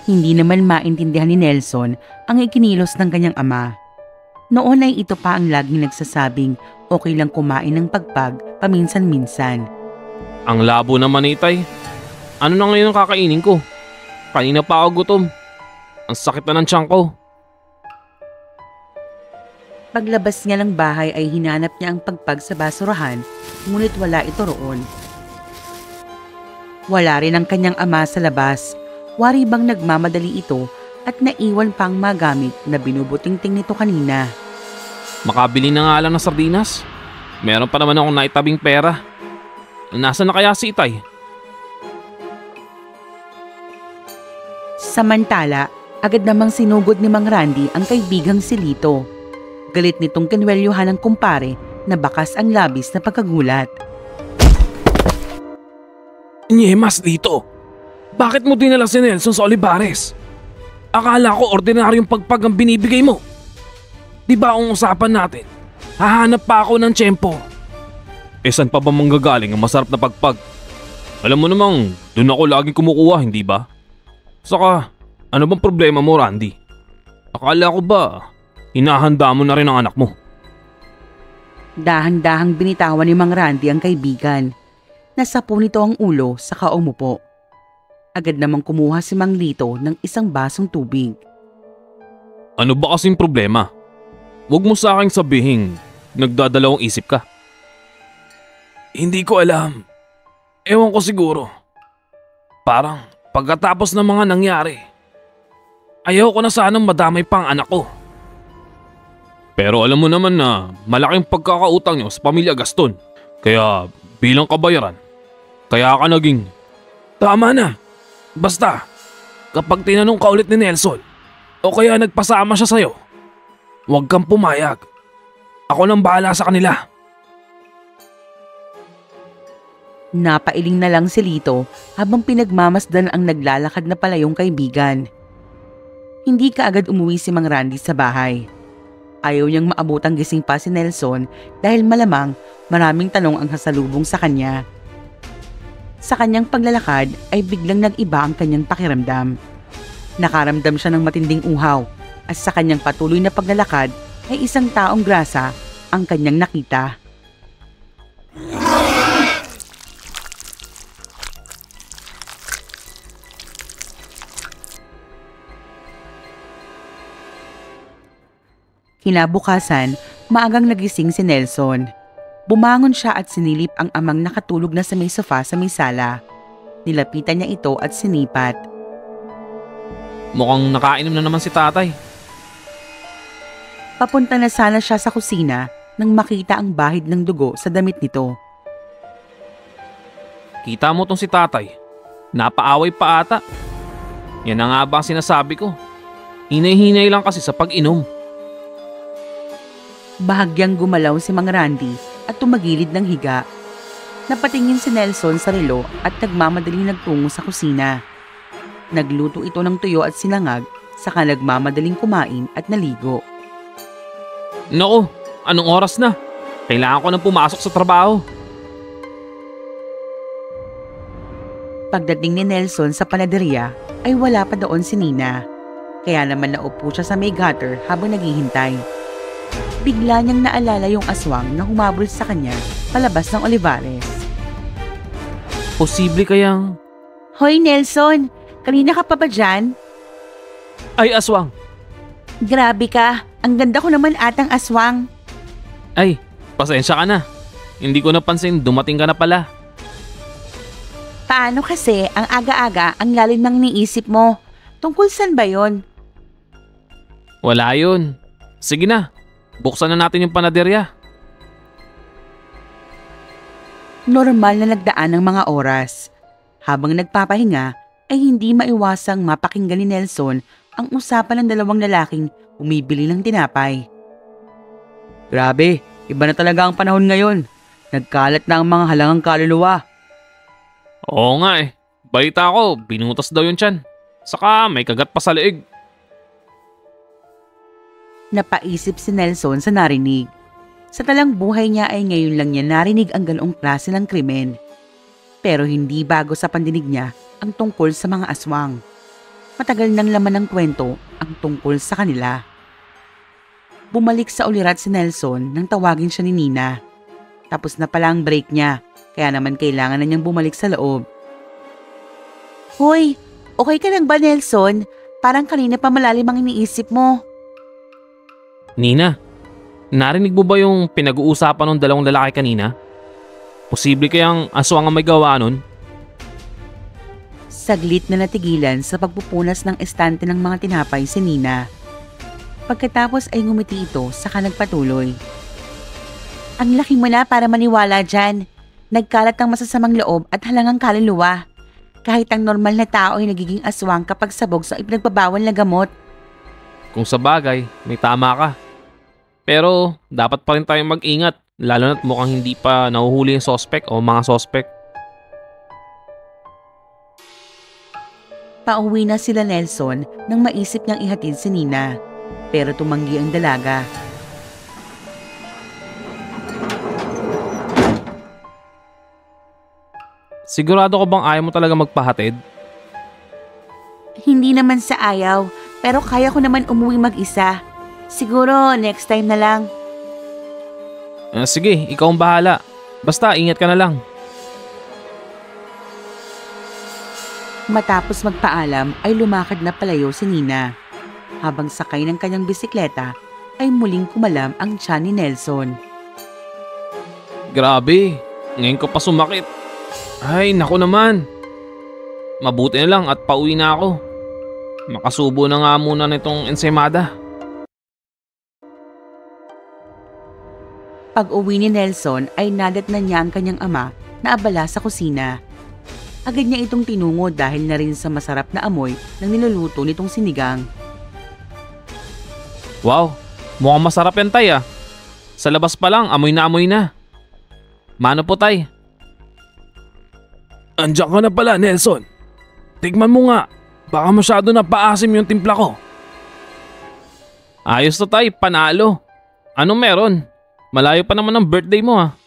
Hindi naman maintindihan ni Nelson ang ikinilos ng kanyang ama. Noon ay ito pa ang laging nagsasabing okay lang kumain ng pagpag paminsan-minsan. Ang labo naman itay. Ano na ngayon ang kakainin ko? Kanina pa ako gutom. Ang sakit na ng tiyan ko. Paglabas niya ng bahay ay hinanap niya ang pagpag sa basurahan, ngunit wala ito roon. Wala rin ang kanyang ama sa labas. Wari bang nagmamadali ito at naiwan pang magamit na binubutingting nito kanina. Makabili na nga lang ng sardinas. Meron pa naman akong naitabing pera. Nasaan na kaya si itay? Samantala, agad namang sinugod ni Mang Randy ang kaibigang si Lito. Galit nitong kinwelyuhan ng kumpare na bakas ang labis na pagkagulat. Nyemas, Lito. Bakit mo dinala si Nelson sa Olivares? Akala ko ordinaryong pagpag ang binibigay mo. Di ba ang usapan natin? Hahanap pa ako ng tiyempo. Saan pa ba manggagaling ang masarap na pagpag? Alam mo namang doon ako laging kumukuha, hindi ba? Saka, ano bang problema mo, Randy? Akala ko ba hinahanda mo na rin ang anak mo? Dahan-dahang binitawan ni Mang Randy ang kaibigan. Nasapo nito ang ulo saka umupo. Agad namang kumuha si Mang Lito ng isang basong tubig. Ano ba kasing problema? Huwag mo sa aking sabihin, nagdadalawang isip ka. Hindi ko alam. Ewan ko siguro. Parang pagkatapos ng mga nangyari, ayaw ko na sanang madamay pang anak ko. Pero alam mo naman na malaking pagkakautang niyo sa pamilya Gaston. Kaya bilang kabayaran, kaya ka naging... Tama na. Basta, kapag tinanong ka ulit ni Nelson o kaya nagpasama siya sa'yo, huwag kang pumayag. Ako nang bahala sa kanila. Napailing na lang si Lito habang pinagmamasdan ang naglalakad na palayong kaibigan. Hindi kaagad umuwi si Mang Randy sa bahay. Ayaw niyang maabutang gising pa si Nelson dahil malamang maraming tanong ang sasalubong sa kanya. Sa kanyang paglalakad ay biglang nag-iba ang kanyang pakiramdam. Nakaramdam siya ng matinding uhaw at sa kanyang patuloy na paglalakad ay isang taong grasa ang kanyang nakita. Kinabukasan, maagang nagising si Nelson. Bumangon siya at sinilip ang amang nakatulog na sa may sofa sa may sala. Nilapitan niya ito at sinipat. Mukhang nakainom na naman si tatay. Papunta na sana siya sa kusina nang makita ang bahid ng dugo sa damit nito. Kita mo tong si tatay. Napaaway pa ata. Yan na nga ba ang sinasabi ko? Hinay-hinay lang kasi sa pag-inom. Bahagyang gumalaw si Mang Randy at tumagilid ng higa. Napatingin si Nelson sa relo at nagmamadaling nagtungo sa kusina. Nagluto ito ng tuyo at sinangag, saka nagmamadaling kumain at naligo. Naku, anong oras na? Kailangan ko nang pumasok sa trabaho. Pagdating ni Nelson sa panaderia ay wala pa doon si Nina. Kaya naman naupo siya sa may gutter habang naghihintay. Bigla niyang naalala yung aswang na humabol sa kanya palabas ng Olivares. Posible kayang... Hoy Nelson, kanina ka pa ba dyan? Ay, aswang! Grabe ka, ang ganda ko naman atang aswang. Ay, pasensya ka na. Hindi ko napansin, dumating ka na pala. Paano kasi ang aga-aga ang lalim ng niisip mo? Tungkol saan ba yon? Wala yun. Sige na. Buksan na natin yung panaderya. Normal na nagdaan ng mga oras. Habang nagpapahinga ay hindi maiwasang mapakinggan ni Nelson ang usapan ng dalawang lalaking bumibili ng tinapay. Grabe, iba na talaga ang panahon ngayon. Nagkalat na ang mga halangang kaluluwa. Oo nga eh. Balita ko, binutas daw yun tiyan. Saka may kagat pa sa leeg. Napaisip si Nelson sa narinig. Sa talang buhay niya ay ngayon lang niya narinig ang ganoong klase ng krimen. Pero hindi bago sa pandinig niya ang tungkol sa mga aswang. Matagal nang laman ng kwento ang tungkol sa kanila. Bumalik sa ulirat si Nelson nang tawagin siya ni Nina. Tapos na pala ang break niya, kaya naman kailangan na niyang bumalik sa loob. Hoy, okay ka lang ba Nelson? Parang kanina pa malalim ang iniisip mo. Nina, narinig mo ba yung pinag-uusapan ng dalawang lalaki kanina? Posible kayang aswang ang may gawa nun? Saglit na natigilan sa pagpupunas ng estante ng mga tinapay si Nina. Pagkatapos ay ngumiti ito saka nagpatuloy. Ang laki mo na para maniwala dyan. Nagkalat ang masasamang loob at halangang kaluluwa. Kahit ang normal na tao ay nagiging aswang kapag sabog sa ipinagbabawal na gamot. Kung sa bagay, may tama ka. Pero dapat pa rin tayong mag-ingat, lalo na't mukhang hindi pa nahuhuli yung suspect o mga suspect. Pauwi na sila Nelson nang maisip niyang ihatid si Nina. Pero tumanggi ang dalaga. Sigurado ka bang ayaw mo talaga magpahatid? Hindi naman sa ayaw, pero kaya ko naman umuwi mag-isa. Siguro next time na lang. Sige, ikaw ang bahala. Basta ingat ka na lang. Matapos magpaalam ay lumakad na palayo si Nina. Habang sakay ng kanyang bisikleta ay muling kumalam ang tiyan ni Nelson. Grabe, ngayon ko pa sumakit. Ay, naku naman. Mabuti na lang at pauwi na ako. Makasubo na nga muna nitong ensaymada. Pag-uwi ni Nelson ay nadatnan niya ang kanyang ama na abala sa kusina. Agad niya itong tinungo dahil na rin sa masarap na amoy ng niluluto nitong sinigang. Wow, mukhang masarap yan tay ah. Sa labas pa lang, amoy na. Mano po tay? Andiyan ka na pala Nelson. Tigman mo nga, baka masyado na paasim yung timpla ko. Ayos to tay, panalo. Anong meron? Malayo pa naman ang birthday mo ah.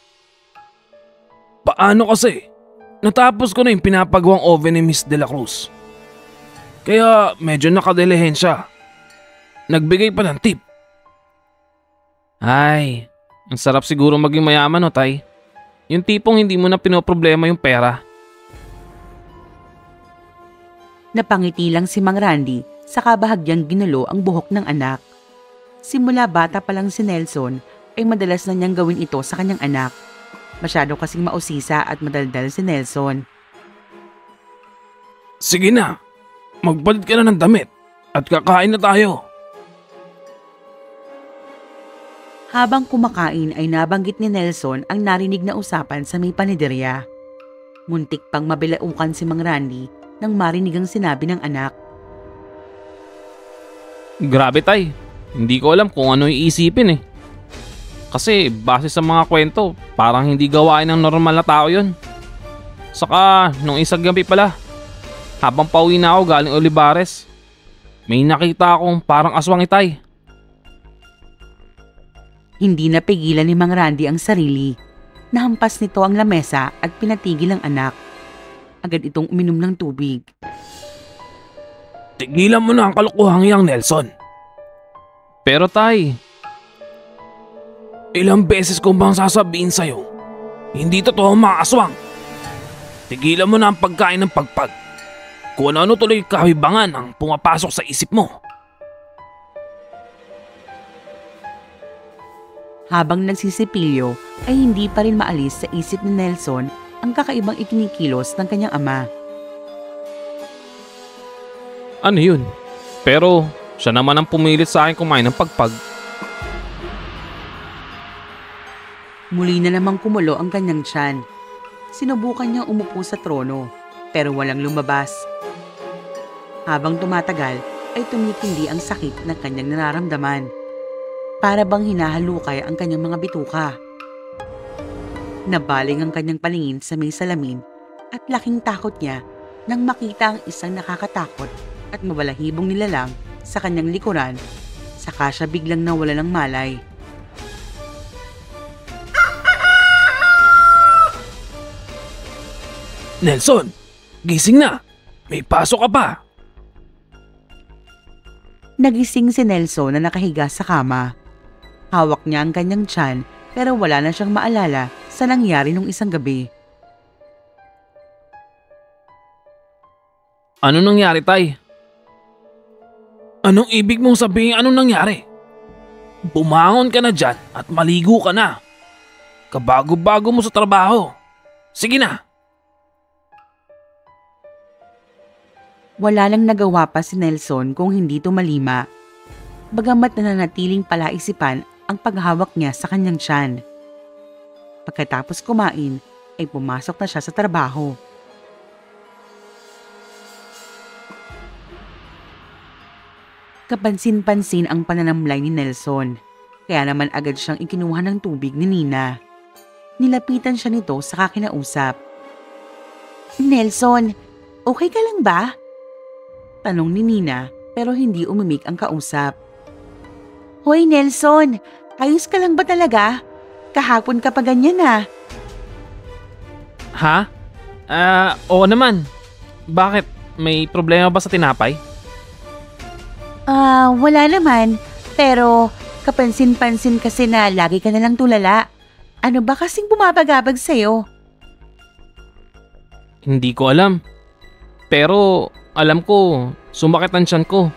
Paano kasi? Natapos ko na yung pinapagawang oven ni Miss De La Cruz. Kaya medyo nakadelehin siya. Nagbigay pa ng tip. Ay, ang sarap siguro maging mayaman o tay. Yung tipong hindi mo na pinoproblema yung pera. Napangiti lang si Mang Randy sa kabahagyang ginulo ang buhok ng anak. Simula bata pa lang si Nelson ay madalas na niyang gawin ito sa kanyang anak. Masyado kasing mausisa at madaldal si Nelson. Sige na, magpalit ka na ng damit at kakain na tayo. Habang kumakain ay nabanggit ni Nelson ang narinig na usapan sa may paniderya. Muntik pang mabilaukan si Mang Randy nang marinig ang sinabi ng anak. Grabe tay, hindi ko alam kung ano iisipin eh. Kasi base sa mga kwento, parang hindi gawain ng normal na tao yun. Saka nung isang gabi pala, habang pauwi na ako galing Olivares, may nakita akong parang aswang itay. Hindi napigilan ni Mang Randy ang sarili. Nahampas nito ang lamesa at pinatigil ang anak. Agad itong uminom ng tubig. Tigilan mo na ang kalokohang yang Nelson. Pero tay, ilang beses kong bang sasabihin sa'yo, hindi totoo ang mga aswang. Tigilan mo na ang pagkain ng pagpag. Kung ano tuloy kahibangan ang pumapasok sa isip mo. Habang nagsisipilyo ay hindi pa rin maalis sa isip ni Nelson ang kakaibang ikinikilos ng kanyang ama. Ano yun? Pero siya naman ang pumilit sa akin kumain ng pagpag. Muli na namang kumulo ang kanyang tiyan. Sinubukan niyang umupo sa trono pero walang lumabas. Habang tumatagal ay tumitindi ang sakit ng kanyang nararamdaman. Para bang hinahalukay ang kanyang mga bituka. Nabaling ang kanyang paningin sa may salamin at laking takot niya nang makita ang isang nakakatakot at mabalahibong nilalang sa kanyang likuran, saka siya biglang nawala ng malay. Nelson, gising na. May pasok ka pa. Nagising si Nelson na nakahiga sa kama. Hawak niya ang kanyang tiyan pero wala na siyang maalala sa nangyari nung isang gabi. Ano nangyari, Tay? Anong ibig mong sabihin anong nangyari? Bumangon ka na dyan at maligo ka na. Kabago-bago mo sa trabaho. Sige na. Wala lang nagawa pa si Nelson kung hindi tumalima. Bagamat nananatiling palaisipan ang paghawak niya sa kanyang tiyan. Pagkatapos kumain, ay pumasok na siya sa trabaho. Kapansin-pansin ang pananamlay ni Nelson, kaya naman agad siyang ikinuha ng tubig ni Nina. Nilapitan siya nito sa kinausap. Nelson, okay ka lang ba? Tanong ni Nina pero hindi umimik ang kausap. Hoy Nelson, ayos ka lang ba talaga? Kahapon ka pa ganyan ah. Ha? Oo naman. Bakit? May problema ba sa tinapay? Wala naman. Pero kapansin-pansin kasi na lagi ka nalang tulala. Ano ba kasing bumabagabag sa'yo? Hindi ko alam. Pero alam ko, sumakit ang tiyan ko.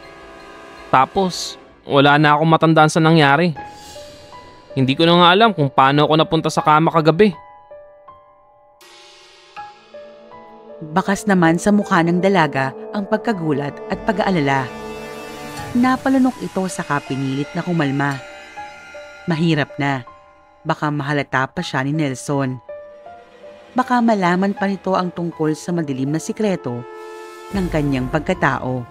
Tapos, wala na akong matandaan sa nangyari. Hindi ko na nga alam kung paano ako napunta sa kama kagabi. Bakas naman sa mukha ng dalaga ang pagkagulat at pag-aalala. Napalunok ito saka pinilit na kumalma. Mahirap na. Baka mahalata pa siya ni Nelson. Baka malaman pa nito ang tungkol sa madilim na sikreto ng kanyang pagkatao.